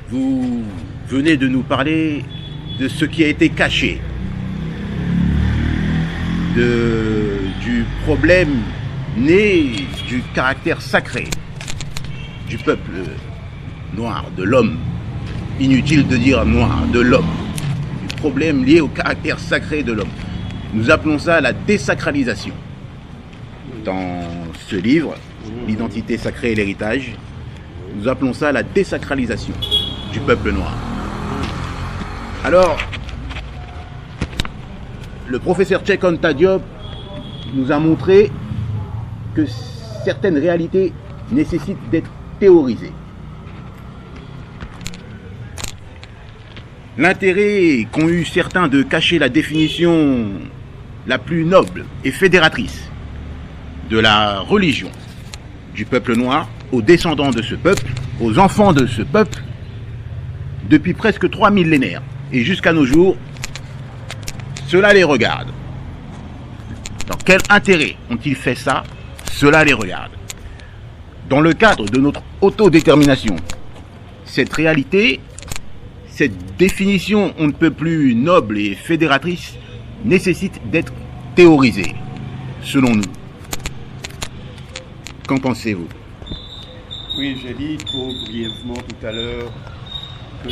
Vous venez de nous parler de ce qui a été caché, du problème né du caractère sacré du peuple noir, de l'homme. Inutile de dire noir, de l'homme. Du problème lié au caractère sacré de l'homme. Nous appelons ça la désacralisation. Dans ce livre, L'identité sacrée et l'héritage, nous appelons ça la désacralisation du peuple noir. Alors, le professeur Cheikh Anta Diop nous a montré que certaines réalités nécessitent d'être théorisées. L'intérêt qu'ont eu certains de cacher la définition la plus noble et fédératrice de la religion du peuple noir aux descendants de ce peuple, aux enfants de ce peuple, depuis presque 3 millénaires et jusqu'à nos jours, cela les regarde. Dans quel intérêt ont-ils fait ça? Cela les regarde. Dans le cadre de notre autodétermination, cette réalité, cette définition on ne peut plus noble et fédératrice nécessite d'être théorisée, selon nous. Qu'en pensez-vous? Oui, j'ai dit trop brièvement tout à l'heure que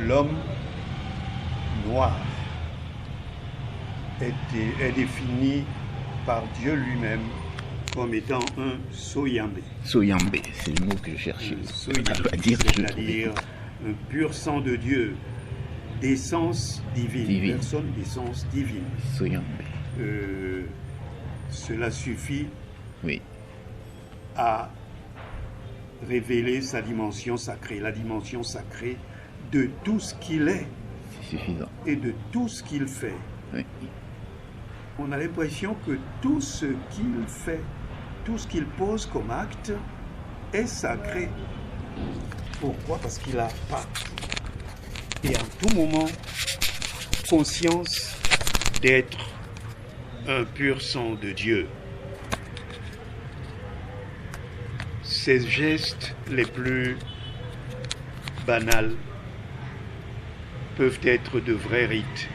l'homme noir est défini par Dieu lui-même comme étant un Soyambé. Soyambé, c'est le mot que je cherchais. C'est-à-dire un pur sang de Dieu, d'essence divine. Personne d'essence divine. Soyambé. Cela suffit oui. à révéler sa dimension sacrée, la dimension sacrée de tout ce qu'il est. C'est suffisant. Et de tout ce qu'il fait. Oui. On a l'impression que tout ce qu'il fait, tout ce qu'il pose comme acte est sacré. Pourquoi? Parce qu'il a pas et en tout moment conscience d'être un pur sang de Dieu. Ses gestes les plus banals peuvent être de vrais rites.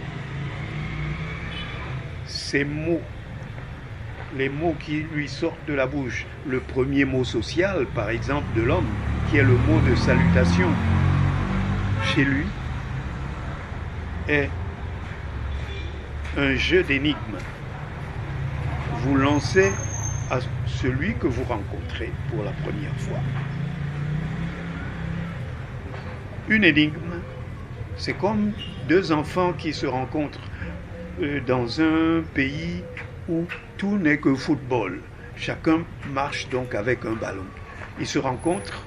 Ces mots, les mots qui lui sortent de la bouche, le premier mot social, par exemple, de l'homme, qui est le mot de salutation, chez lui, est un jeu d'énigmes. Vous lancez à celui que vous rencontrez pour la première fois. Une énigme, c'est comme deux enfants qui se rencontrent dans un pays où tout n'est que football. Chacun marche donc avec un ballon. Ils se rencontrent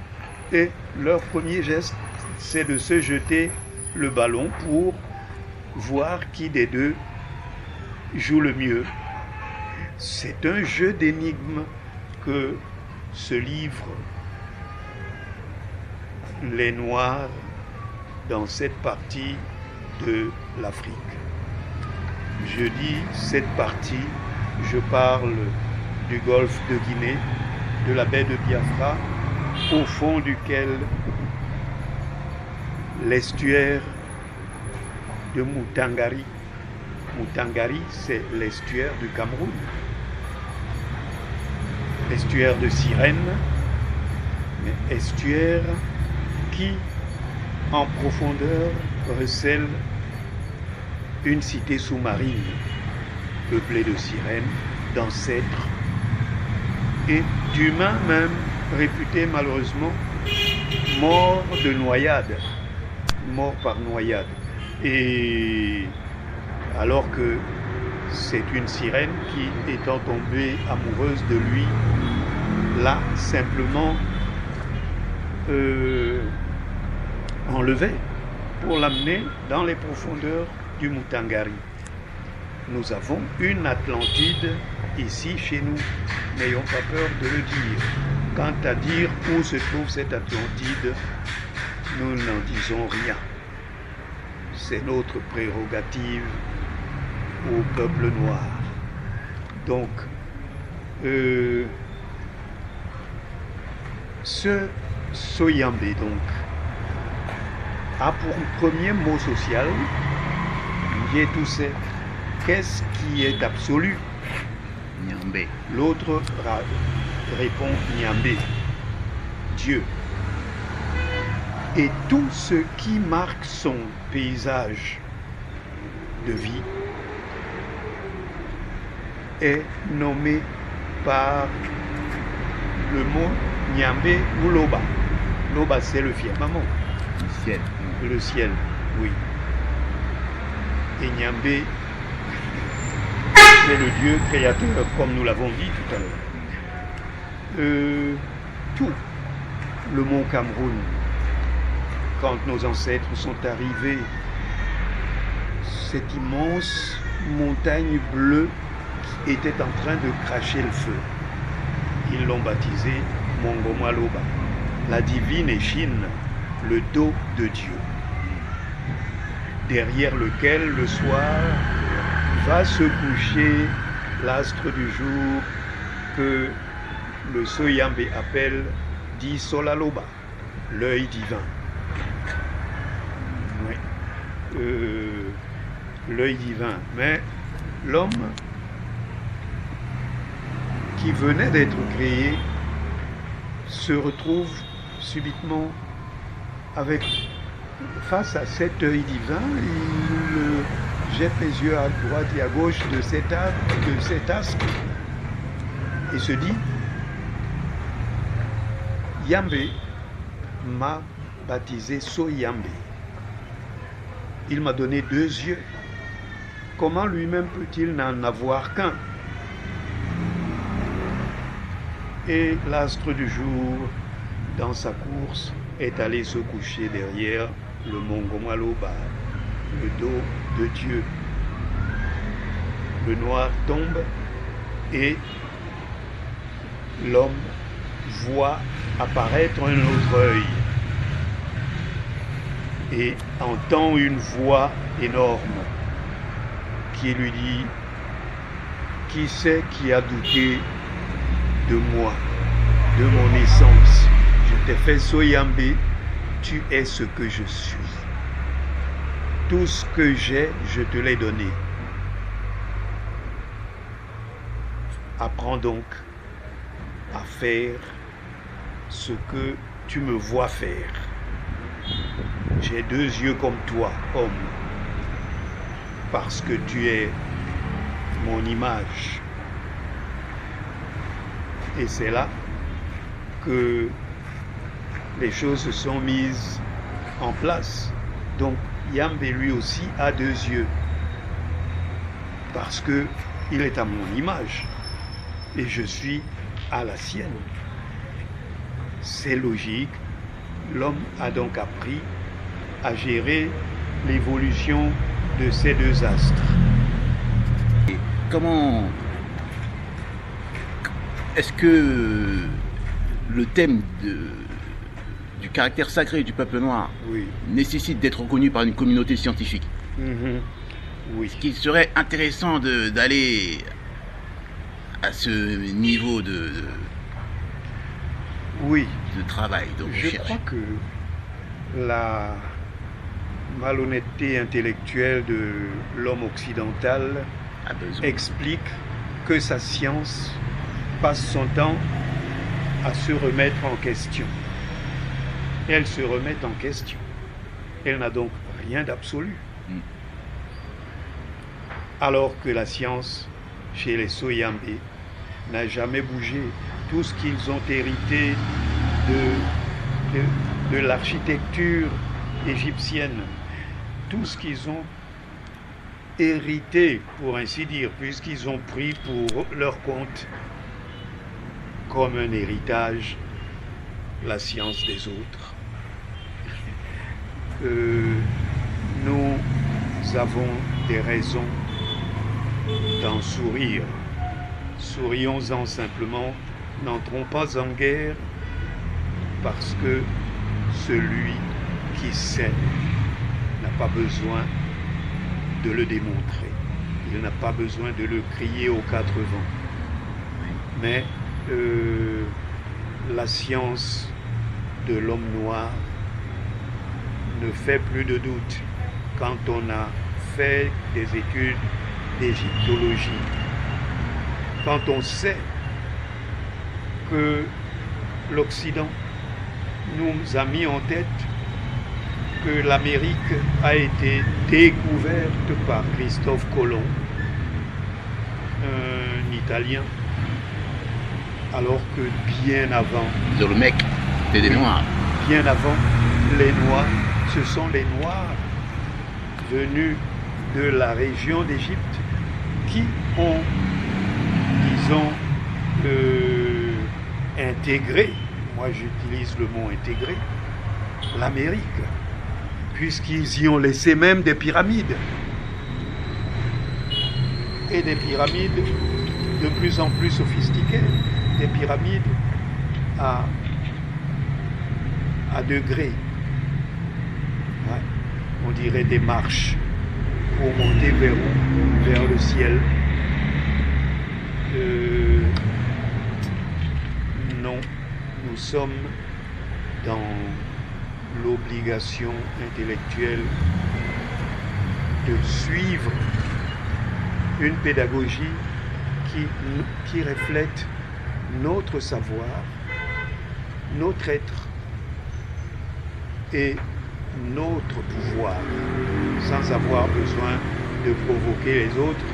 et leur premier geste, c'est de se jeter le ballon pour voir qui des deux joue le mieux. C'est un jeu d'énigmes que se livrent les Noirs dans cette partie de l'Afrique. Je dis cette partie, je parle du golfe de Guinée, de la baie de Biafra, au fond duquel l'estuaire de Mutangari. Mutangari, c'est l'estuaire du Cameroun. Estuaire de Sirène, mais estuaire qui, en profondeur, recèle une cité sous-marine peuplée de sirènes, d'ancêtres et d'humains même réputés malheureusement morts de noyade, morts par noyade. Et alors que c'est une sirène qui, étant tombée amoureuse de lui, l'a simplement enlevé pour l'amener dans les profondeurs du Mutangari. Nous avons une Atlantide ici chez nous, n'ayons pas peur de le dire. Quant à dire où se trouve cette Atlantide, nous n'en disons rien. C'est notre prérogative au peuple noir. Donc, Ce Soyambe, donc, a pour premier mot social, Yétousé, qu'est-ce qui est absolu? Nyambé. L'autre répond Nyambé, Dieu. Et tout ce qui marque son paysage de vie est nommé par le mot Nyambé ou Loba. Loba, c'est le firmament. Le ciel. Le ciel, oui. Et Nyambé, c'est le Dieu créateur, comme nous l'avons dit tout à l'heure. Tout le mont Cameroun, quand nos ancêtres sont arrivés, cette immense montagne bleue qui était en train de cracher le feu. Ils l'ont baptisé Mongoma Loba, la divine échine, le dos de Dieu, derrière lequel le soir va se coucher l'astre du jour que le Soyambe appelle dit Solaloba, l'œil divin. Oui. L'œil divin. Mais l'homme qui venait d'être créé se retrouve subitement face à cet œil divin. Il jette les yeux à droite et à gauche de cet astre et se dit: Yambé m'a baptisé Soyambe. Il m'a donné 2 yeux. Comment lui-même peut-il n'en avoir qu'un? Et l'astre du jour, dans sa course, est allé se coucher derrière le mont Gomaloba, le dos de Dieu. Le noir tombe et l'homme voit apparaître un autre œil et entend une voix énorme qui lui dit: qui c'est qui a douté de moi, de mon essence? Je t'ai fait Soyambe, tu es ce que je suis. Tout ce que j'ai, je te l'ai donné. Apprends donc à faire ce que tu me vois faire. J'ai 2 yeux comme toi, homme, parce que tu es mon image. Et c'est là que les choses se sont mises en place. Donc Yambé lui aussi a 2 yeux, parce que il est à mon image et je suis à la sienne. C'est logique. L'homme a donc appris à gérer l'évolution de ces 2 astres. Et comment est-ce que le thème du caractère sacré du peuple noir nécessite d'être reconnu par une communauté scientifique? Oui. Ce qui serait intéressant d'aller à ce niveau de travail. Donc je crois que la malhonnêteté intellectuelle de l'homme occidental explique que sa science passe son temps à se remettre en question. Elle se remet en question. Elle n'a donc rien d'absolu. Alors que la science, chez les Soyambe, n'a jamais bougé. Tout ce qu'ils ont hérité de l'architecture égyptienne, tout ce qu'ils ont hérité, pour ainsi dire, puisqu'ils ont pris pour leur compte comme un héritage la science des autres. Nous avons des raisons d'en sourire. Sourions-en simplement, n'entrons pas en guerre, parce que celui qui sait n'a pas besoin de le démontrer. Il n'a pas besoin de le crier aux 4 vents. Mais la science de l'homme noir ne fait plus de doute quand on a fait des études d'égyptologie, quand on sait que l'Occident nous a mis en tête que l'Amérique a été découverte par Christophe Colomb, un Italien, alors que bien avant... Zolmec, c'était des Noirs. Bien avant, les Noirs, ce sont les Noirs venus de la région d'Égypte qui ont, disons, intégré, moi j'utilise le mot intégré, l'Amérique, puisqu'ils y ont laissé même des pyramides. Et des pyramides de plus en plus sophistiquées, des pyramides à degrés. Ouais. On dirait des marches pour monter vers le ciel. Non, nous sommes dans l'obligation intellectuelle de suivre une pédagogie qui reflète notre savoir, notre être et notre pouvoir, sans avoir besoin de provoquer les autres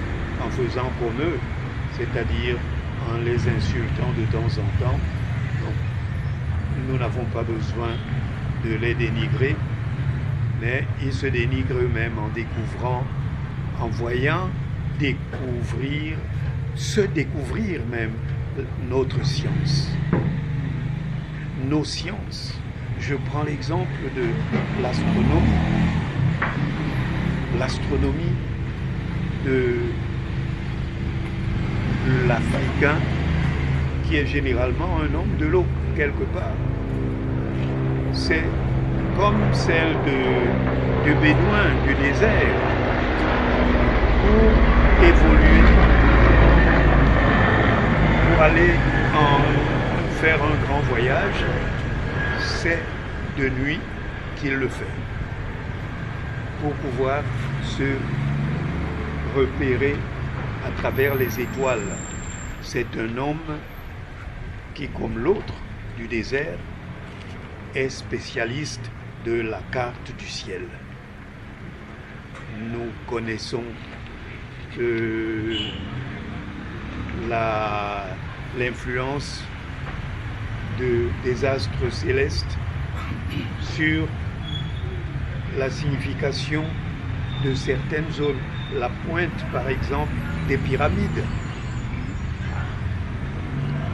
en faisant comme eux, c'est-à-dire en les insultant de temps en temps. Donc, nous n'avons pas besoin de les dénigrer, mais ils se dénigrent eux-mêmes en découvrant, en voyant découvrir, se découvrir même notre science, nos sciences. Je prends l'exemple de l'astronomie. L'astronomie de l'Africain qui est généralement un homme de l'eau, quelque part. C'est comme celle du Bédouin, du désert, pour évoluer, pour aller faire un grand voyage. C'est de nuit qu'il le fait, pour pouvoir se repérer à travers les étoiles. C'est un homme qui, comme l'autre du désert, est spécialiste de la carte du ciel. Nous connaissons l'influence des astres célestes sur la signification de certaines zones. La pointe, par exemple, des pyramides.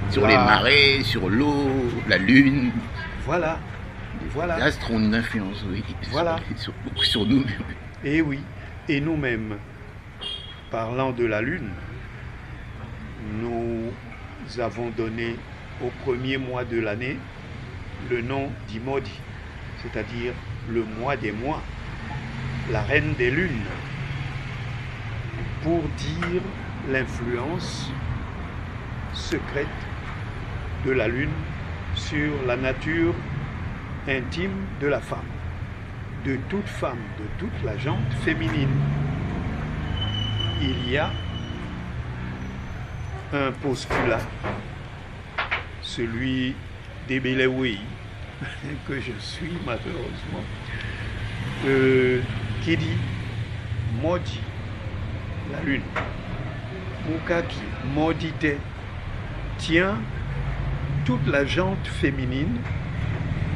Sur les marées, sur l'eau, la lune. Voilà. Les astres ont une influence, oui, voilà. sur nous-mêmes. Et oui, et nous-mêmes, parlant de la lune, nous avons donné au premier mois de l'année le nom d'Imodi, c'est-à-dire le mois des mois, la reine des lunes, pour dire l'influence secrète de la lune sur la nature intime de la femme, de toute la gente féminine. Il y a un postulat, celui d'Ebelewi, que je suis malheureusement, qui dit maudit la lune, Mukaki maudité, tient toute la gente féminine,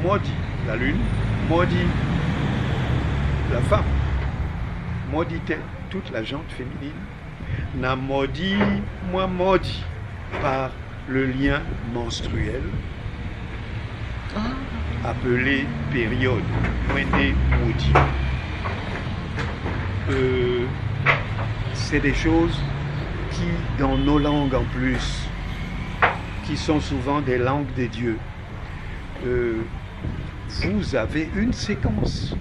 maudit la lune, maudit la femme, maudité toute la gente féminine, n'a maudit, moi maudit par le lien menstruel appelé période, pointé maudit. C'est des choses qui, dans nos langues en plus, qui sont souvent des langues des dieux, vous avez une séquence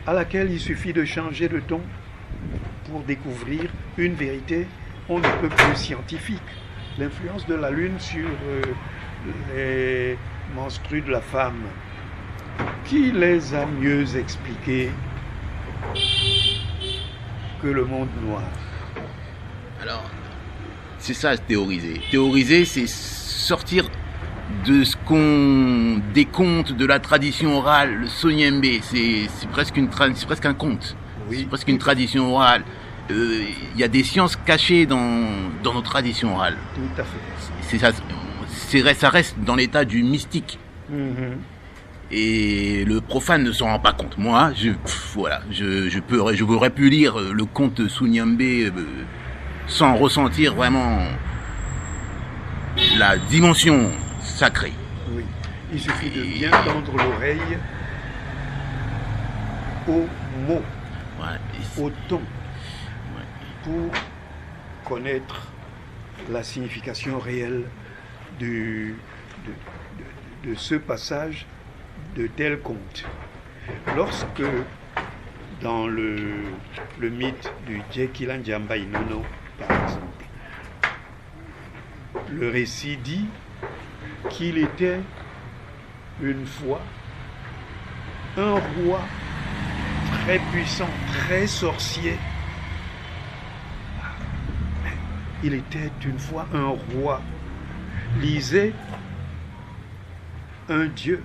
à laquelle il suffit de changer de ton pour découvrir une vérité on ne peut plus scientifique. l'influence de la Lune sur les menstrues de la femme. Qui les a mieux expliqués que le monde noir? Alors, c'est ça, théoriser. Théoriser, c'est sortir de ce qu'on des contes de la tradition orale, le Sonyembe, c'est presque un conte. Oui. C'est presque une tradition orale. Il y a des sciences cachées dans nos traditions orales. Tout à fait. C'est ça, ça reste dans l'état du mystique. Mhm. Et le profane ne s'en rend pas compte. Moi, j'aurais pu lire le conte Sonyembe sans ressentir vraiment la dimension sacrée. Oui. Il suffit de bien tendre l'oreille aux mots, Ouais. au ton, pour connaître la signification réelle de ce passage de tel conte. Lorsque, dans le mythe du Jekyll Njamba Inono, par exemple, le récit dit qu'il était une fois un roi très puissant, très sorcier. Il était une fois un roi. Lisez un dieu,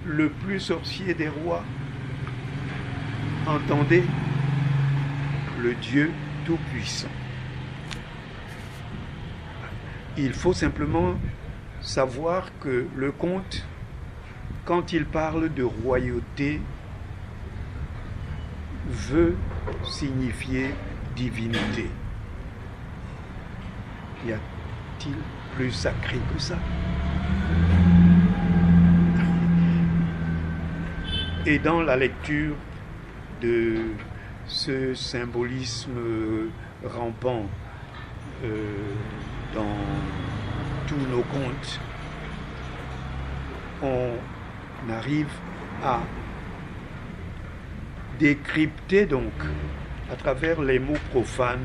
le plus sorcier des rois. Entendez, le Dieu tout-puissant. Il faut simplement savoir que le conte, quand il parle de royauté, veut signifier divinité. Y a-t-il plus sacré que ça? Et dans la lecture de ce symbolisme rampant dans tous nos contes, on arrive à décrypter donc à travers les mots profanes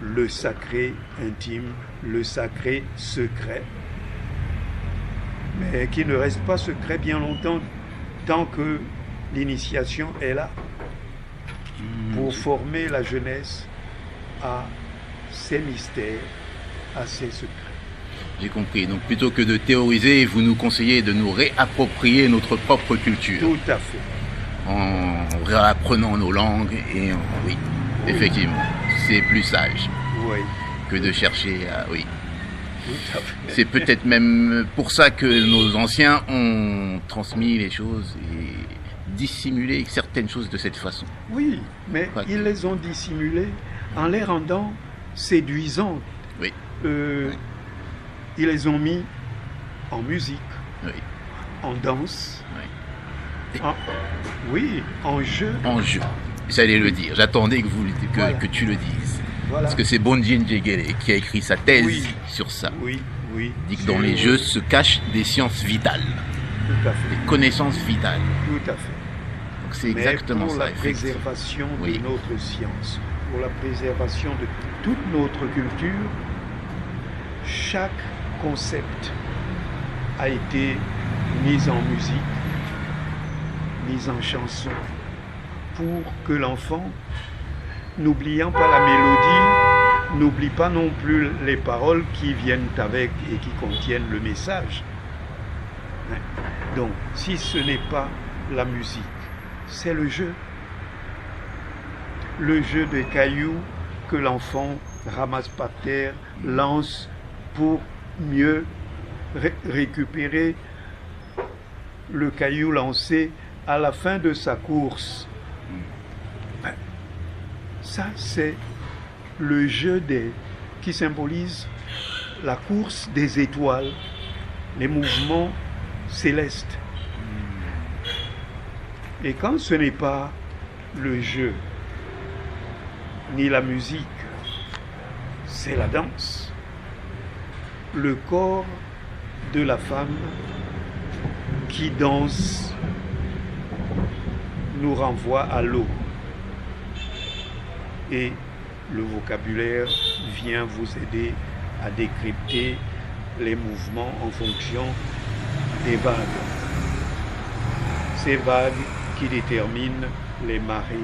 le sacré intime, le sacré secret, mais qui ne reste pas secret bien longtemps tant que l'initiation est là pour former la jeunesse à ses mystères, à ses secrets. J'ai compris. Donc plutôt que de théoriser, vous nous conseillez de nous réapproprier notre propre culture. Tout à fait. En réapprenant nos langues et oui, effectivement, c'est plus sage Oui. que de chercher à... Oui. Tout à fait. C'est peut-être même pour ça que nos anciens ont transmis les choses et dissimulé certaines choses de cette façon. Oui, mais Quoi ils les ont dissimulées en les rendant séduisantes. Oui, Ils les ont mis en musique, oui, en danse, oui. en jeu. En jeu. J'allais le dire. J'attendais que, Voilà. que tu le dises. Voilà. Parce que c'est Bonjin Jegele qui a écrit sa thèse Oui. sur ça. Oui, oui. Il dit que dans les jeux se cachent des sciences vitales, Tout à fait. des connaissances vitales. Tout à fait. Donc c'est Mais exactement pour ça. la préservation Oui. de notre science, pour la préservation de toute notre culture, chaque concept a été mis en musique, mis en chanson, pour que l'enfant, n'oubliant pas la mélodie, n'oublie pas non plus les paroles qui viennent avec et qui contiennent le message. Donc, si ce n'est pas la musique, c'est le jeu. Le jeu des cailloux que l'enfant ramasse par terre, lance pour mieux récupérer le caillou lancé à la fin de sa course. Ça, c'est le jeu qui symbolise la course des étoiles, les mouvements célestes. Et quand ce n'est pas le jeu, ni la musique, c'est la danse. Le corps de la femme qui danse nous renvoie à l'eau. Et le vocabulaire vient vous aider à décrypter les mouvements en fonction des vagues. Ces vagues qui déterminent les marées